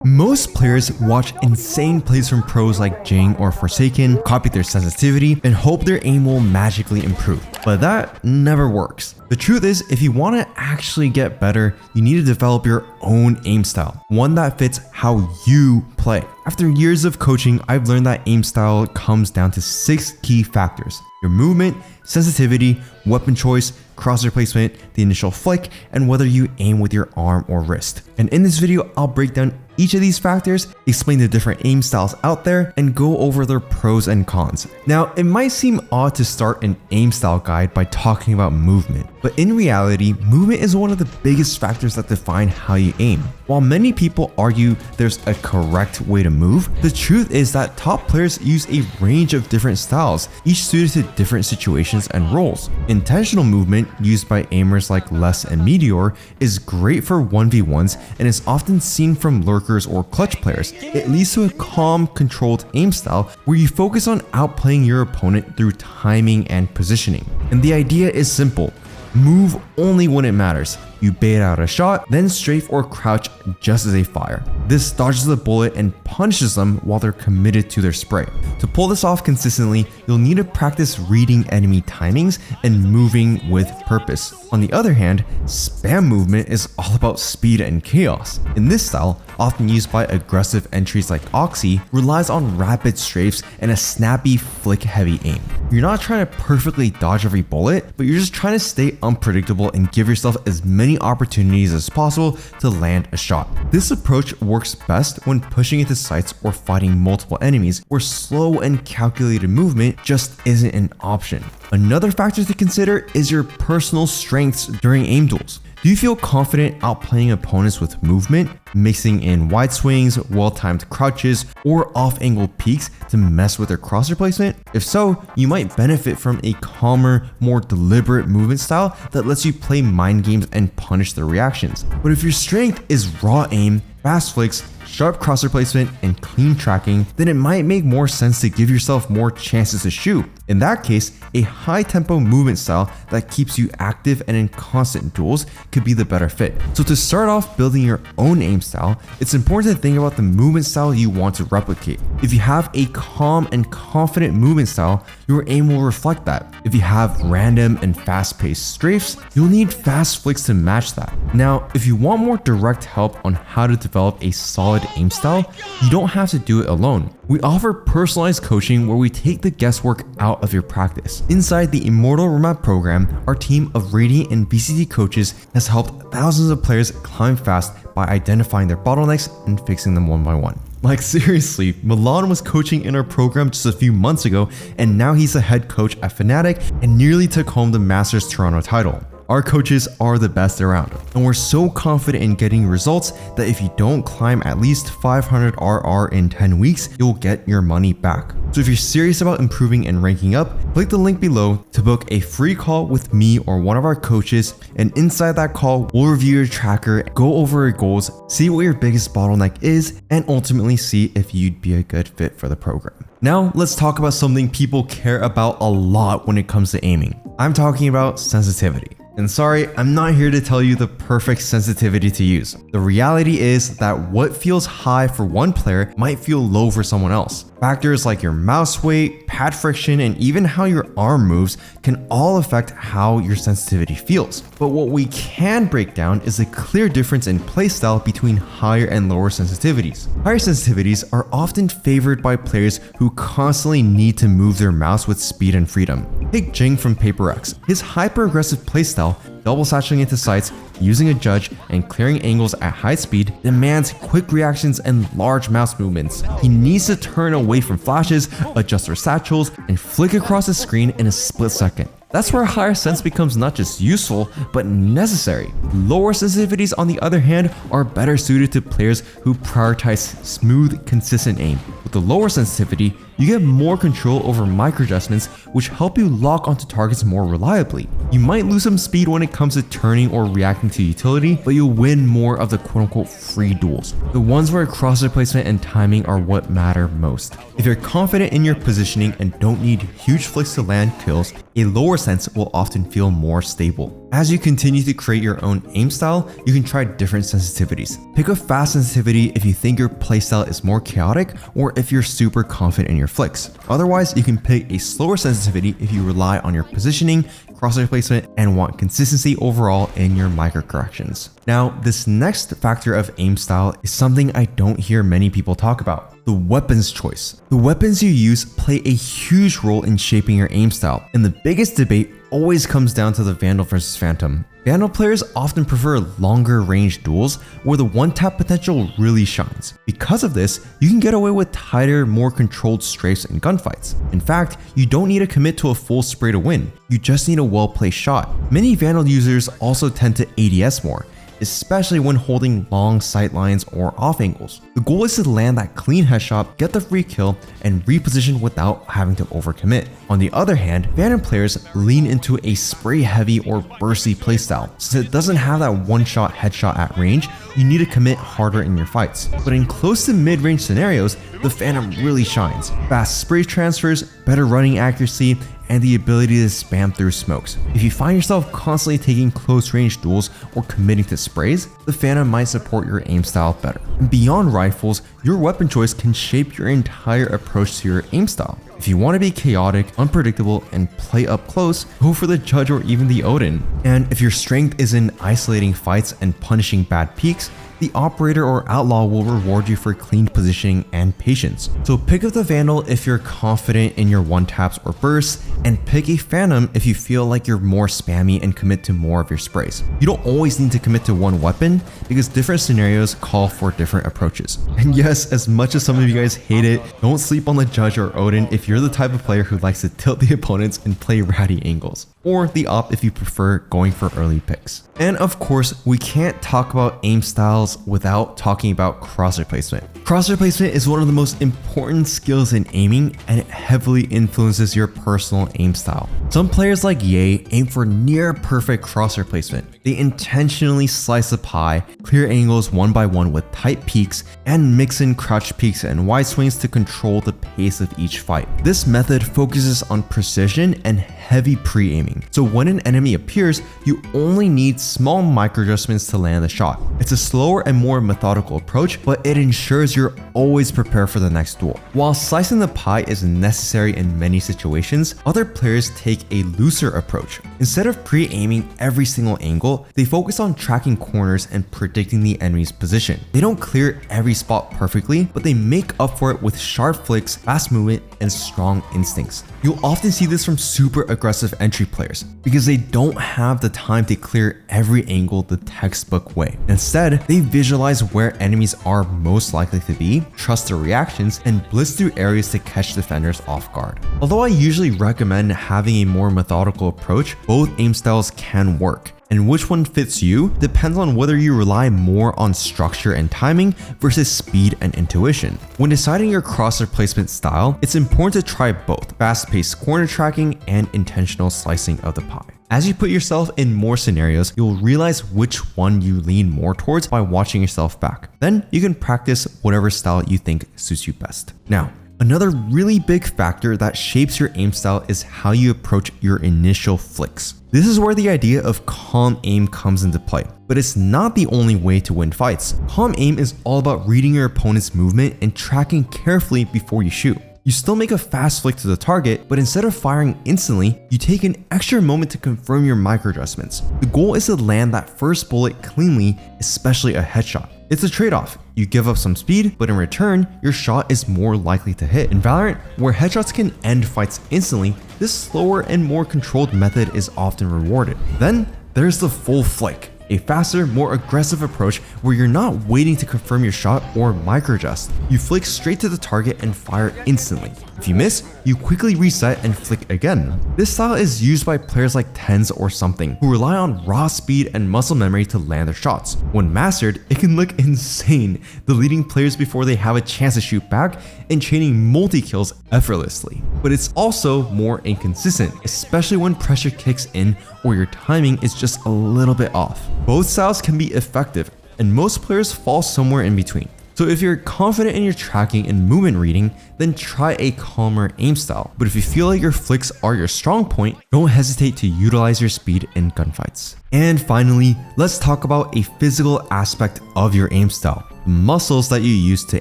Most players watch insane plays from pros like Jing or Forsaken, copy their sensitivity, and hope their aim will magically improve. But that never works. The truth is, if you want to actually get better, you need to develop your own aim style, one that fits how you play. After years of coaching, I've learned that aim style comes down to 6 key factors: your movement, sensitivity, weapon choice, crosshair placement, the initial flick, and whether you aim with your arm or wrist. And in this video, I'll break down each of these factors, explain the different aim styles out there, and go over their pros and cons. Now, it might seem odd to start an aim style guide by talking about movement, but in reality, movement is one of the biggest factors that define how you aim. While many people argue there's a correct way to move, the truth is that top players use a range of different styles, each suited to different situations and roles. Intentional movement, used by aimers like Les and Meteor, is great for 1v1s and is often seen from lurkers or clutch players. It leads to a calm, controlled aim style where you focus on outplaying your opponent through timing and positioning. And the idea is simple: move only when it matters. You bait out a shot, then strafe or crouch just as they fire. This dodges the bullet and punishes them while they're committed to their spray. To pull this off consistently, you'll need to practice reading enemy timings and moving with purpose. On the other hand, spam movement is all about speed and chaos. In this style, often used by aggressive entries like Oxy, relies on rapid strafes and a snappy, flick-heavy aim. You're not trying to perfectly dodge every bullet, but you're just trying to stay unpredictable and give yourself as many opportunities as possible to land a shot. This approach works best when pushing into sites or fighting multiple enemies, where slow and calculated movement just isn't an option. Another factor to consider is your personal strengths during aim duels. Do you feel confident outplaying opponents with movement, mixing in wide swings, well-timed crouches, or off-angle peeks to mess with their crosshair placement? If so, you might benefit from a calmer, more deliberate movement style that lets you play mind games and punish their reactions. But if your strength is raw aim, fast flicks, sharp crosshair placement, and clean tracking, then it might make more sense to give yourself more chances to shoot. In that case, a high tempo movement style that keeps you active and in constant duels could be the better fit. So to start off building your own aim style, it's important to think about the movement style you want to replicate. If you have a calm and confident movement style, your aim will reflect that. If you have random and fast-paced strafes, you'll need fast flicks to match that. Now, if you want more direct help on how to develop a solid aim style, you don't have to do it alone. We offer personalized coaching where we take the guesswork out of your practice. Inside the Immortal Remap program, our team of Radiant and BCT coaches has helped thousands of players climb fast by identifying their bottlenecks and fixing them one by one. Like seriously, Milan was coaching in our program just a few months ago, and now he's a head coach at Fnatic and nearly took home the Masters Toronto title. Our coaches are the best around, and we're so confident in getting results that if you don't climb at least 500 RR in 10 weeks, you'll get your money back. So if you're serious about improving and ranking up, click the link below to book a free call with me or one of our coaches, and inside that call, we'll review your tracker, go over your goals, see what your biggest bottleneck is, and ultimately see if you'd be a good fit for the program. Now, let's talk about something people care about a lot when it comes to aiming. I'm talking about sensitivity. And sorry, I'm not here to tell you the perfect sensitivity to use. The reality is that what feels high for one player might feel low for someone else. Factors like your mouse weight, pad friction, and even how your arm moves can all affect how your sensitivity feels. But what we can break down is a clear difference in playstyle between higher and lower sensitivities. Higher sensitivities are often favored by players who constantly need to move their mouse with speed and freedom. Take Jing from Paper X. His hyper-aggressive playstyle, double satching into sights, using a judge, and clearing angles at high speed demands quick reactions and large mouse movements. He needs to turn away from flashes, adjust for satchels, and flick across the screen in a split second. That's where higher sense becomes not just useful, but necessary. Lower sensitivities, on the other hand, are better suited to players who prioritize smooth, consistent aim. With the lower sensitivity, you get more control over micro adjustments, which help you lock onto targets more reliably. You might lose some speed when it comes to turning or reacting to utility, but you'll win more of the quote-unquote free duels, the ones where crosshair placement and timing are what matter most. If you're confident in your positioning and don't need huge flicks to land kills, a lower sense will often feel more stable. As you continue to create your own aim style, you can try different sensitivities. Pick a fast sensitivity if you think your playstyle is more chaotic or if you're super confident in your flicks. Otherwise, you can pick a slower sensitivity if you rely on your positioning, crosshair placement, and want consistency overall in your microcorrections. Now, this next factor of aim style is something I don't hear many people talk about: the weapons choice. The weapons you use play a huge role in shaping your aim style, and the biggest debate always comes down to the Vandal versus Phantom. Vandal players often prefer longer range duels where the one-tap potential really shines. Because of this, you can get away with tighter, more controlled strafes and gunfights. In fact, you don't need to commit to a full spray to win, you just need a well-placed shot. Many Vandal users also tend to ADS more, especially when holding long sight lines or off angles. The goal is to land that clean headshot, get the free kill, and reposition without having to overcommit. On the other hand, Phantom players lean into a spray heavy or bursty playstyle. Since it doesn't have that one-shot headshot at range, you need to commit harder in your fights. But in close to mid-range scenarios, the Phantom really shines. Fast spray transfers, better running accuracy, and the ability to spam through smokes. If you find yourself constantly taking close range duels or committing to sprays, the Phantom might support your aim style better. And beyond rifles, your weapon choice can shape your entire approach to your aim style. If you want to be chaotic, unpredictable, and play up close, go for the Judge or even the Odin. And if your strength is in isolating fights and punishing bad peaks, the Operator or Outlaw will reward you for clean positioning and patience. So pick up the Vandal if you're confident in your one-taps or bursts, and pick a Phantom if you feel like you're more spammy and commit to more of your sprays. You don't always need to commit to one weapon because different scenarios call for different approaches. And yes, as much as some of you guys hate it, don't sleep on the Judge or Odin if you're the type of player who likes to tilt the opponents and play ratty angles, or the Op if you prefer going for early picks. And of course, we can't talk about aim styles without talking about crosshair placement. Crosshair placement is one of the most important skills in aiming, and it heavily influences your personal aim style. Some players like Ye aim for near perfect crosshair placement. They intentionally slice the pie, clear angles one by one with tight peaks, and mix in crouch peeks and wide swings to control the pace of each fight. This method focuses on precision and heavy pre-aiming. So when an enemy appears, you only need small micro adjustments to land the shot. It's a slower and more methodical approach, but it ensures you're always prepared for the next duel. While slicing the pie is necessary in many situations, other players take a looser approach. Instead of pre-aiming every single angle, they focus on tracking corners and predicting the enemy's position. They don't clear every spot perfectly, but they make up for it with sharp flicks, fast movement, and strong instincts. You'll often see this from super aggressive entry players because they don't have the time to clear every angle the textbook way. Instead, they visualize where enemies are most likely to be, trust their reactions, and blitz through areas to catch defenders off guard. Although I usually recommend having a more methodical approach, both aim styles can work. And which one fits you depends on whether you rely more on structure and timing versus speed and intuition. When deciding your crosshair placement style, it's important to try both fast-paced corner tracking and intentional slicing of the pie. As you put yourself in more scenarios, you'll realize which one you lean more towards by watching yourself back. Then you can practice whatever style you think suits you best. Now, another really big factor that shapes your aim style is how you approach your initial flicks. This is where the idea of calm aim comes into play, but it's not the only way to win fights. Calm aim is all about reading your opponent's movement and tracking carefully before you shoot. You still make a fast flick to the target, but instead of firing instantly, you take an extra moment to confirm your micro adjustments. The goal is to land that first bullet cleanly, especially a headshot. It's a trade-off. You give up some speed, but in return, your shot is more likely to hit. In Valorant, where headshots can end fights instantly, this slower and more controlled method is often rewarded. Then, there's the full flick, a faster, more aggressive approach where you're not waiting to confirm your shot or micro adjust. You flick straight to the target and fire instantly. If you miss, you quickly reset and flick again. This style is used by players like Tenz or something, who rely on raw speed and muscle memory to land their shots. When mastered, it can look insane, deleting players before they have a chance to shoot back and chaining multi-kills effortlessly. But it's also more inconsistent, especially when pressure kicks in or your timing is just a little bit off. Both styles can be effective, and most players fall somewhere in between. So if you're confident in your tracking and movement reading, then try a calmer aim style. But if you feel like your flicks are your strong point, don't hesitate to utilize your speed in gunfights. And finally, let's talk about a physical aspect of your aim style, the muscles that you use to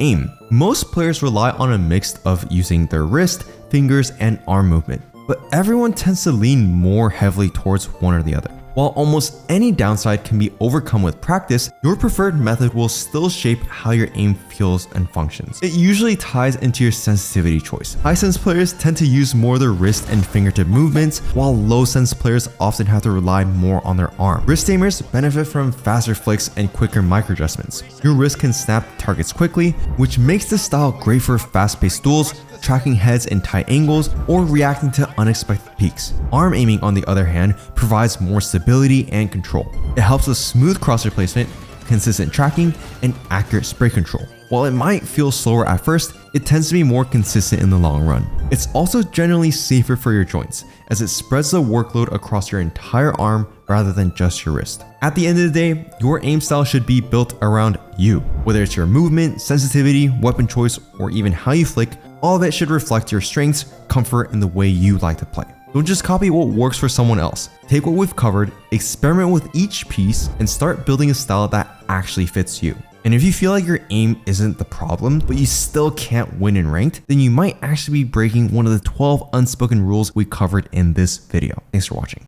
aim. Most players rely on a mix of using their wrist, fingers, and arm movement, but everyone tends to lean more heavily towards one or the other. While almost any downside can be overcome with practice, your preferred method will still shape how your aim feels and functions. It usually ties into your sensitivity choice. High sense players tend to use more their wrist and fingertip movements, while low sense players often have to rely more on their arm. Wrist aimers benefit from faster flicks and quicker micro adjustments. Your wrist can snap targets quickly, which makes this style great for fast-paced duels, tracking heads in tight angles, or reacting to unexpected peaks. Arm aiming, on the other hand, provides more stability and control. It helps with smooth crosshair placement, consistent tracking, and accurate spray control. While it might feel slower at first, it tends to be more consistent in the long run. It's also generally safer for your joints, as it spreads the workload across your entire arm rather than just your wrist. At the end of the day, your aim style should be built around you. Whether it's your movement, sensitivity, weapon choice, or even how you flick, all of it should reflect your strengths, comfort, and the way you like to play. Don't just copy what works for someone else. Take what we've covered, experiment with each piece, and start building a style that actually fits you. And if you feel like your aim isn't the problem, but you still can't win in ranked, then you might actually be breaking one of the 12 unspoken rules we covered in this video. Thanks for watching.